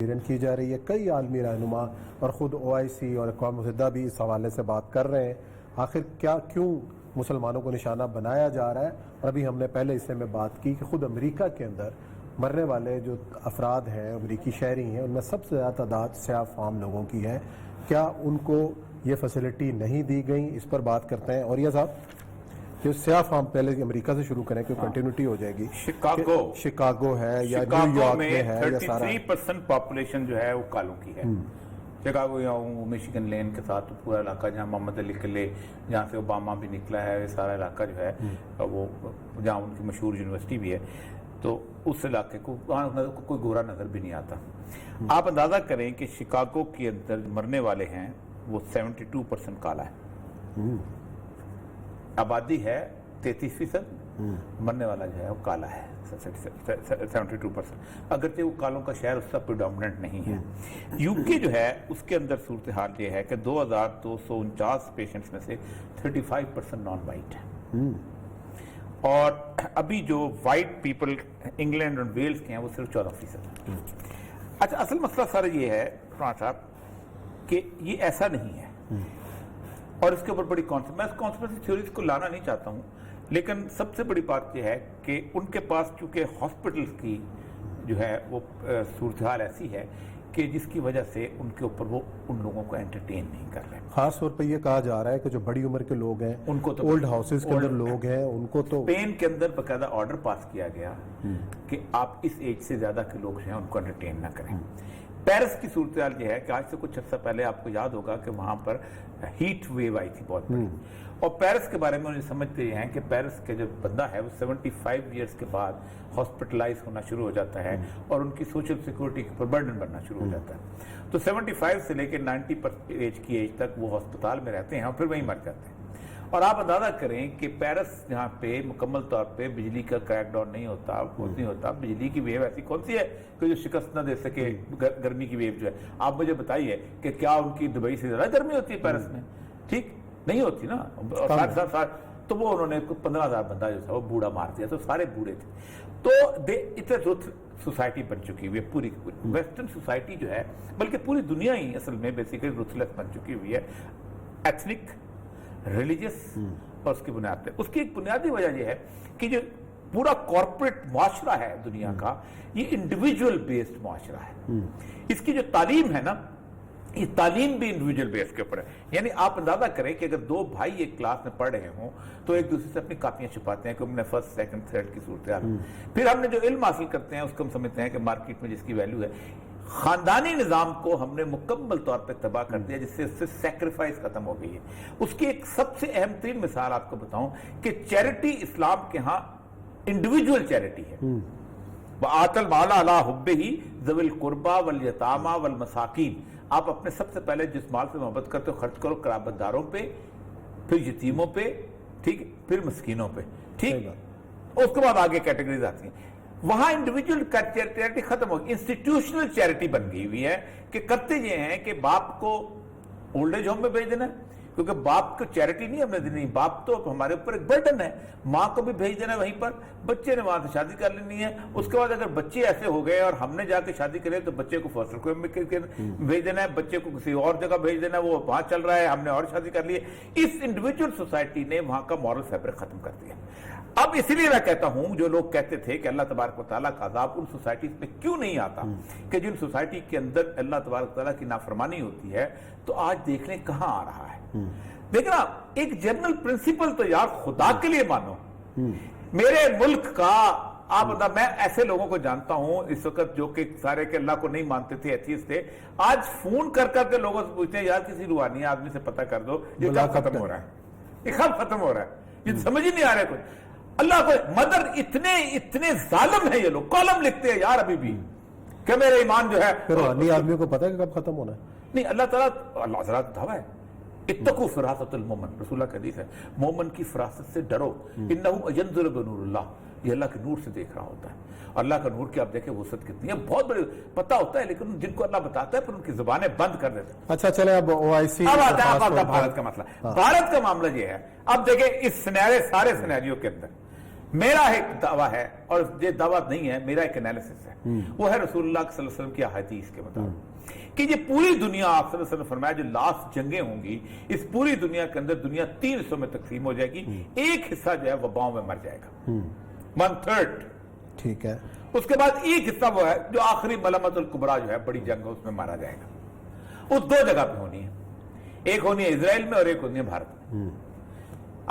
تحریریں کی جا رہی ہے، کئی عالمی رہنما اور خود OIC اور اقوام متحدہ بھی اس حوالے سے بات کر رہے ہیں، آخر کیوں مسلمانوں کو نشانہ بنایا جا رہا ہے. اور ابھی ہم نے پہلے حصے میں بات کی کہ خود امریکہ کے اندر مرنے والے جو افراد ہیں، امریکی شہری ہیں، ان میں سب سے زیادہ تعداد سیاہ فام لوگوں کی ہے. کیا ان کو یہ فیسلٹی نہیں دی گئی؟ اس پر بات کرتے ہیں. اور یہ صاحب جو سیاہ فام، پہلے امریکہ سے شروع کریں کہ کنٹینیوٹی ہو جائے گی. شکاگو ہے یا نیو یارک میں ہے، یا سارا 33% پاپولیشن جو ہے وہ کالوں کی ہے. شکاگو یا میشیگن لین کے ساتھ پورا علاقہ جہاں محمد علی قلعے، جہاں سے اوباما بھی نکلا ہے، سارا علاقہ جو ہے وہ جہاں ان کی مشہور یونیورسٹی بھی ہے، تو اس علاقے کو وہاں کوئی گورا نظر بھی نہیں آتا. آپ اندازہ کریں کہ شکاگو کے اندر مرنے والے ہیں وہ 72% کالا ہے. آبادی ہے 33%، مرنے والا جو ہے وہ کالا ہے 72%. اگرچہ وہ کالوں کا شہر اس کا پریڈومیننٹ نہیں ہے. UK جو ہے اس کے اندر صورتحال یہ ہے کہ 2249 پیشنٹس میں سے 35% نان وائٹ ہے، اور ابھی جو وائٹ پیپل انگلینڈ اور ویلز کے ہیں وہ صرف 14%. اچھا، اصل مسئلہ سر یہ ہے فرحان صاحب کہ یہ ایسا نہیں ہے، اور اس کے اوپر بڑی کانسپریسی تھیوریز کو لانا نہیں چاہتا ہوں، لیکن سب سے بڑی بات یہ ہے کہ ان کے پاس چونکہ ہاسپٹلز کی جو ہے وہ صورتحال ایسی ہے کہ جس کی وجہ سے ان کے اوپر وہ ان لوگوں کو انٹرٹین نہیں کر رہے. خاص طور پہ یہ کہا جا رہا ہے کہ جو بڑی عمر کے لوگ ہیں، ان کو تو اولڈ ہاؤسز کے اندر لوگ ہیں، ان کو تو اسپین کے اندر باقاعدہ آرڈر پاس کیا گیا کہ آپ اس ایج سے زیادہ کے لوگ ہیں ان کو انٹرٹین نہ کریں. پیرس کی صورتحال یہ ہے کہ آج سے کچھ عرصہ پہلے آپ کو یاد ہوگا کہ وہاں پر ہیٹ ویو آئی تھی بہت بڑی، اور پیرس کے بارے میں انہیں سمجھتے ہیں کہ پیرس کے جو بندہ ہے وہ 75 ایئرس کے بعد ہاسپٹلائز ہونا شروع ہو جاتا ہے، اور ان کی سوشل سیکورٹی کے اوپر برڈن بننا شروع ہو جاتا ہے. تو 75 سے لے کے 90 ایج کی ایج تک وہ ہسپتال میں رہتے ہیں اور پھر وہیں مر جاتے ہیں. اور آپ اندازہ کریں کہ پیرس جہاں پہ مکمل طور پہ بجلی کا کریک ڈاؤن نہیں ہوتا، نہیں ہوتا، بجلی کی ویو ایسی کون سی ہے کہ جو شکست نہ دے سکے گرمی کی ویو جو ہے. آپ مجھے بتائیے کہ کیا ان کی دبئی سے زیادہ گرمی ہوتی ہے پیرس میں؟ ٹھیک نہیں ہوتی نا. تو وہ انہوں نے 15,000 بندہ جو تھا وہ بوڑھا مار دیا، تو سارے بوڑھے تھے. تو اتنے سوسائٹی بن چکی ہوئی ہے پوری ویسٹرن سوسائٹی جو ہے، بلکہ پوری دنیا ہی اصل میں بیسیکلی روتھلیس بن چکی ہوئی ہے، ایتھنک، ریلیجس، اور اس کی بنیاد پہ. اس کی ایک بنیادی وجہ یہ ہے کہ جو پورا کارپوریٹ معاشرہ ہے دنیا کا، یہ انڈیویجول بیسڈ معاشرہ ہے. اس کی جو تعلیم ہے نا، یہ تعلیم بھی انڈیویجول بیس کے اوپر ہے. یعنی آپ اندازہ کریں کہ اگر دو بھائی ایک کلاس میں پڑھ رہے ہوں تو ایک دوسرے سے اپنی کاپیاں چھپاتے ہیں کہ ہم نے فرسٹ، سیکنڈ، تھرڈ کی صورتحال. پھر ہم نے جو علم حاصل کرتے ہیں اس کو ہم سمجھتے ہیں کہ مارکیٹ میں جس کی ویلیو ہے. خاندانی نظام کو ہم نے مکمل طور پہ تباہ کر دیا، جس سے اس سے سیکریفائس ختم ہو گئی ہے. اس کی ایک سب سے اہم ترین مثال آپ کو بتاؤں کہ چیریٹی اسلام کے ہاں انڈیویجول چیریٹی ہے. وَآتَ الْمَالَ عَلَىٰ حُبِّهِ ذَوِي الْقُرْبَىٰ وَالْيَتَامَىٰ وَالْمَسَاكِينِ. آپ اپنے سب سے پہلے جس مال سے محبت کرتے ہو خرچ کرو قرابت داروں پہ، پھر یتیموں پہ، ٹھیک، پھر مسکینوں پہ، ٹھیک. اس کے بعد آگے کیٹیگریز آتی ہیں. وہاں انڈیویجول چیریٹی ختم ہو گئی، انسٹیٹیوشنل چیریٹی بن گئی ہوئی ہے کہ کرتے یہ ہیں کہ باپ کو اولڈ ایج ہوم میں بھیج دینا ہے، کیونکہ باپ کو چیریٹی نہیں ہم نے دینی، باپ تو ہمارے اوپر ایک برڈن ہے. ماں کو بھی بھیج دینا ہے وہیں پر، بچے نے وہاں سے شادی کر لینی ہے. اس کے بعد اگر بچے ایسے ہو گئے اور ہم نے جا کے شادی کرے تو بچے کو فاسٹر ہوم میں بھیج دینا ہے، بچے کو کسی اور جگہ بھیج دینا ہے، وہ وہاں چل رہا ہے، ہم نے اور شادی کر لی ہے. اس انڈیویجول سوسائٹی نے وہاں کا مورل فیبرک ختم کر دیا. اب اس لیے میں کہتا ہوں جو لوگ کہتے تھے کہ اللہ تبارک و تعالیٰ کا عذاب ان سوسائٹیز پہ کیوں نہیں آتا، کہ جن سوسائٹی کے اندر اللہ تبارک و تعالیٰ کی نافرمانی ہوتی ہے، تو آج دیکھ لیں کہاں آ رہا ہے. دیکھنا ایک جنرل پرنسپل تو یار خدا کے لیے مانو. میرے ملک کا آپ، میں ایسے لوگوں کو جانتا ہوں اس وقت جو کہ سارے کے اللہ کو نہیں مانتے تھے، ایتھیسٹ تھے، آج فون کر کر کے لوگوں سے پوچھتے ہیں یار کسی روحانی آدمی سے پتہ کر دو یہ کب ختم ہو رہا ہے، یہ کب ختم ہو رہا ہے، یہ سمجھ ہی نہیں آ رہا ہے کچھ. اللہ کو مدر اتنے ظالم ہیں یہ لوگ، کالم لکھتے ہیں یار ابھی بھی کہ میرا ایمان جو ہے. روحانی آدمیوں کو پتہ ہے کہ کب ختم ہونا ہے. نہیں، اللہ تعالیٰ، اللہ حضرات دعویٰ ہے اتقوا فراست المومن، رسول اللہ کا حدیث ہے، مومن کی فراست سے ڈرو، انہ ینظر بنور اللہ، یہ اللہ کے نور سے دیکھ رہا ہوتا ہے. اللہ کا نور کی آپ دیکھیں وسعت کتنی ہے، بہت بڑی پتہ ہوتا ہے، لیکن جن کو اللہ بتاتا ہے پھر ان کی زبانیں بند کر دیتے ہیں. اچھا چلیں اب OIC اب آتا ہے بھارت کا مسئلہ. بھارت کا معاملہ یہ ہے، اب دیکھیں اس سارے سینیریو کے اندر میرا ایک دعویٰ ہے اور یہ دعویٰ نہیں ہے، میرا ایک انالیسس ہے، وہ ہے رسول اللہ صلی اللہ علیہ وسلم کی احادیث کے مطابق کہ یہ پوری دنیا، آپ صلی اللہ علیہ وسلم نے فرمایا جو لاسٹ جنگیں ہوں گی اس پوری دنیا کے اندر دنیا 3 حصوں میں تقسیم ہو جائے گی، ایک حصہ جو ہے وباؤں میں مر جائے گا، 1/3، ٹھیک ہے، اس کے بعد ایک حصہ وہ ہے جو آخری ملمت الکبریٰ جو ہے بڑی جنگ ہے، اس میں مارا جائے گا۔ اس 2 جگہ پہ ہونی ہے، ایک ہونی ہے اسرائیل میں اور ایک ہونی ہے بھارت میں۔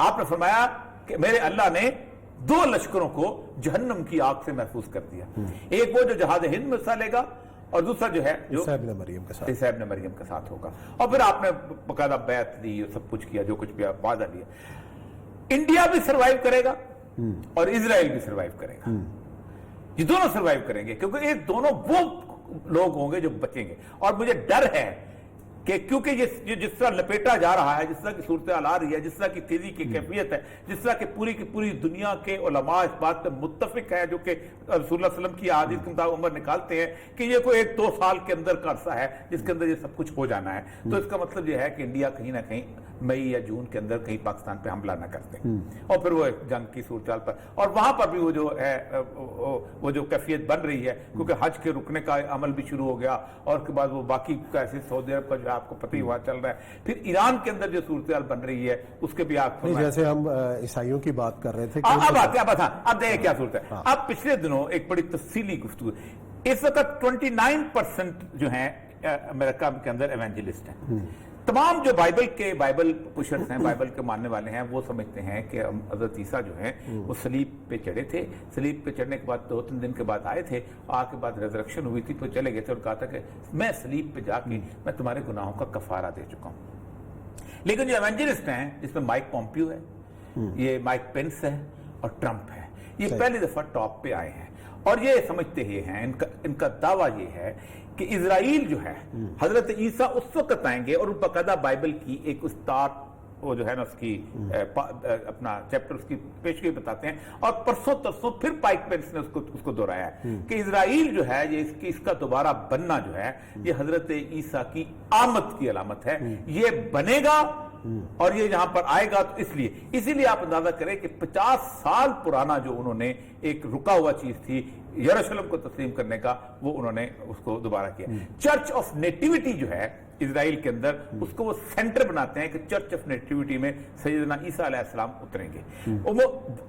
آپ نے فرمایا کہ میرے اللہ نے 2 لشکروں کو جہنم کی آگ سے محفوظ کر دیا، ایک وہ جو جہاد ہند میں حصہ لے گا اور دوسرا جو ہے جو عیسیٰ ابن مریم کے ساتھ، عیسیٰ ابن مریم کے ساتھ ہوگا۔ اور پھر آپ نے باقاعدہ بیعت دی، سب کچھ کیا، جو کچھ بھی وعدہ لیا۔ انڈیا بھی سروائیو کرے گا اور اسرائیل بھی سروائیو کرے گا، یہ دونوں سروائیو کریں گے، کیونکہ یہ دونوں وہ لوگ ہوں گے جو بچیں گے۔ اور مجھے ڈر ہے کہ کیونکہ یہ جس طرح لپیٹا جا رہا ہے، جس طرح کی صورتحال آ رہی ہے، جس طرح کی تیزی کی کیفیت ہے، جس طرح کی پوری دنیا کے علماء اس بات پہ متفق ہیں، جو کہ رسول اللہ صلی اللہ علیہ وسلم کی احادیث کے مطابق عمر نکالتے ہیں کہ یہ کوئی 1-2 سال کے اندر کا عرصہ ہے جس کے اندر یہ سب کچھ ہو جانا ہے، تو اس کا مطلب یہ ہے کہ انڈیا کہیں نہ کہیں مئی یا جون کے اندر کہیں پاکستان پہ حملہ نہ کرتے اور پھر وہ جنگ کی صورتحال پر، اور وہاں پر بھی وہ جو ہے وہ جو کیفیت بن رہی ہے، کیونکہ حج کے رکنے کا عمل بھی شروع ہو گیا، اور اس کے بعد وہ باقی کیسے سعودی عرب کا جو ہے آپ کو پتہ ہی وہاں چل رہا ہے، پھر ایران کے اندر جو صورتحال بن رہی ہے اس کے بھی آپ جیسے ہم عیسائیوں کی بات کر رہے تھے، اب دیکھیں کیا صورت ہے۔ اب پچھلے دنوں ایک بڑی تفصیلی گفتگو، اس وقت 29% جو ہیں امریکہ کے اندر ایونجلسٹ ہیں۔ تمام جو بائبل پشرز ہیں، بائبل کے ماننے والے ہیں، وہ سمجھتے ہیں کہ حضرت عیسیٰ جو ہیں وہ صلیب پہ چڑھے تھے، صلیب پہ چڑھنے کے بعد 2-3 دن کے بعد آئے تھے، آ کے بعد ریزریکشن ہوئی تھی، پھر چلے گئے تھے اور کہا تھا کہ میں صلیب پہ جا کے میں تمہارے گناہوں کا کفارہ دے چکا ہوں۔ لیکن جو ایونجلسٹ ہیں، جس میں مائک پومپیو ہے، یہ مائک پینس ہے اور ٹرمپ ہے، یہ پہلی دفعہ ٹاپ پہ آئے ہیں اور یہ سمجھتے ہی ہیں، ان کا دعویٰ یہ ہے کہ اسرائیل جو ہے حضرت عیسیٰ اس وقت آئیں گے، اور باقاعدہ بائبل کی ایک استاد وہ جو ہے نا اس کی اپنا چیپٹر اس کی پیشگوئی بتاتے ہیں، اور پرسوں ترسوں پھر پائک پینس نے اس کو دہرایا ہے کہ اسرائیل جو ہے یہ اس کا دوبارہ بننا جو ہے یہ حضرت عیسیٰ کی آمد کی علامت ہے، یہ بنے گا اور یہ یہاں پر آئے گا۔ تو اسی لیے آپ اندازہ کریں کہ 50 سال پرانا جو انہوں نے ایک رکا ہوا چیز تھی یروشلم کو تسلیم کرنے کا، وہ انہوں نے اس کو دوبارہ کیا۔ چرچ آف نیٹیوٹی جو ہے اسرائیل کے اندر، اس کو وہ سینٹر بناتے ہیں کہ چرچ آف نیٹیوٹی میں سیدنا عیسیٰ علیہ السلام اتریں گے۔ وہ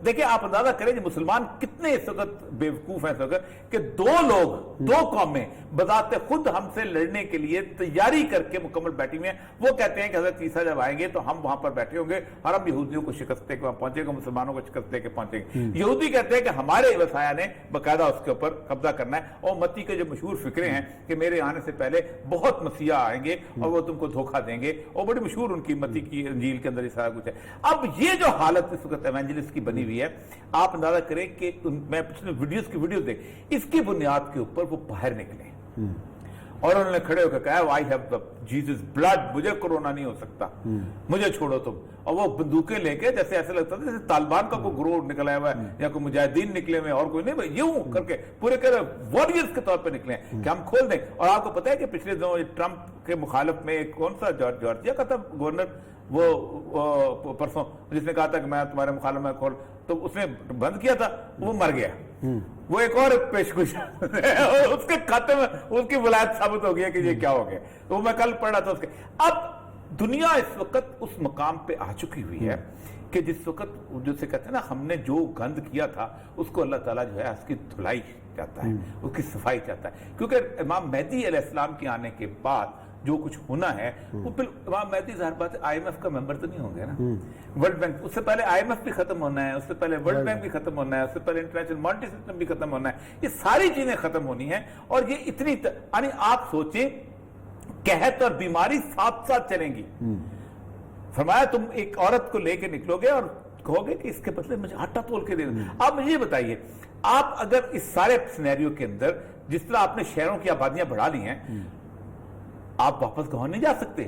دیکھیں، آپ اندازہ کریں کہ مسلمان کتنے اس وقت بے وقوف ہیں اس وقت کہ 2 قومیں بذات خود ہم سے لڑنے کے لیے تیاری کر کے مکمل بیٹھی ہوئی ہیں۔ وہ کہتے ہیں کہ حضرت عیسیٰ جب آئیں گے تو ہم وہاں پر بیٹھے ہوں گے اور ہم یہودیوں کو شکست دے کے وہاں پہنچے گا، مسلمانوں کو شکست دے کے پہنچیں گے۔ یہودی کہتے ہیں کہ ہمارے وسایا نے باقاعدہ اس کے اوپر قبضہ کرنا ہے، اور متی کے جو مشہور فکرے ہیں کہ میرے آنے سے پہلے بہت مسیحا آئیں گے اور وہ تم کو دھوکہ دیں گے، اور بڑی مشہور ان کی متی کی انجیل کے اندر یہ سارا کچھ ہے۔ اب یہ جو حالت اس وقت ایونجلسٹ کی بنی ہوئی ہے، آپ اندازہ کریں کہ میں پچھلے ویڈیوز دیکھ، اس کی بنیاد کے اوپر وہ باہر نکلے اور انہوں نے کھڑے ہو کے کہا I have the Jesus blood، مجھے کرونا نہیں ہو سکتا، مجھے چھوڑو تم۔ اور وہ بندوقیں لے کے جیسے ایسے لگتا تھا جیسے طالبان کا کوئی گروہ نکلا ہوا ہے یا کوئی مجاہدین نکلے ہوئے اور کوئی نہیں، یوں کر کے پورے وارئرز کے طور پہ نکلے ہیں کہ ہم کھول دیں۔ اور آپ کو پتا ہے کہ پچھلے دنوں ٹرمپ کے مخالف میں کون سا جارجیا کا تھا گورنر، وہ پرسوں جس نے کہا تھا کہ میں تمہارے مخالف میں کھول، تو اس نے بند کیا تھا، وہ مر گیا۔ وہ ایک اور پیشگوئی اس کے کھاتے میں اس کی ولایت ثابت ہو گیا کہ یہ کیا ہو گیا۔ وہ میں کل پڑھ رہا تھا اس کے۔ اب دنیا اس وقت اس مقام پہ آ چکی ہوئی ہے کہ جس وقت جسے کہتے ہیں نا ہم نے جو گند کیا تھا اس کو اللہ تعالیٰ جو ہے اس کی دھلائی چاہتا ہے، اس کی صفائی چاہتا ہے، کیونکہ امام مہدی علیہ السلام کے آنے کے بعد جو کچھ ہونا ہے وہ پھر امام مہدی ظاہر بات ہے IMF کا ممبر تو نہیں ہوں گے نا، ورلڈ بینک، اس سے پہلے IMF بھی ختم ہونا ہے، اس سے پہلے ورلڈ بینک بھی ختم ہونا ہے، اس سے پہلے انٹرنیشنل مانیٹری سسٹم بھی ختم ہونا ہے، یہ ساری چیزیں ختم ہونی ہیں۔ اور یہ اتنی یعنی آپ سوچیں قحط اور بیماری ساتھ ساتھ چلیں گی۔ فرمایا تم ایک عورت کو لے کے نکلو گے اور کہو گے کہ اس کے بدلے مجھے آٹا تول کے دے دو۔ آپ مجھے یہ بتائیے، آپ اگر اس سارے سینیریو کے اندر جس طرح آپ نے شہروں کی آبادیاں بڑھا لی ہیں، آپ واپس گاؤں نہیں جا سکتے۔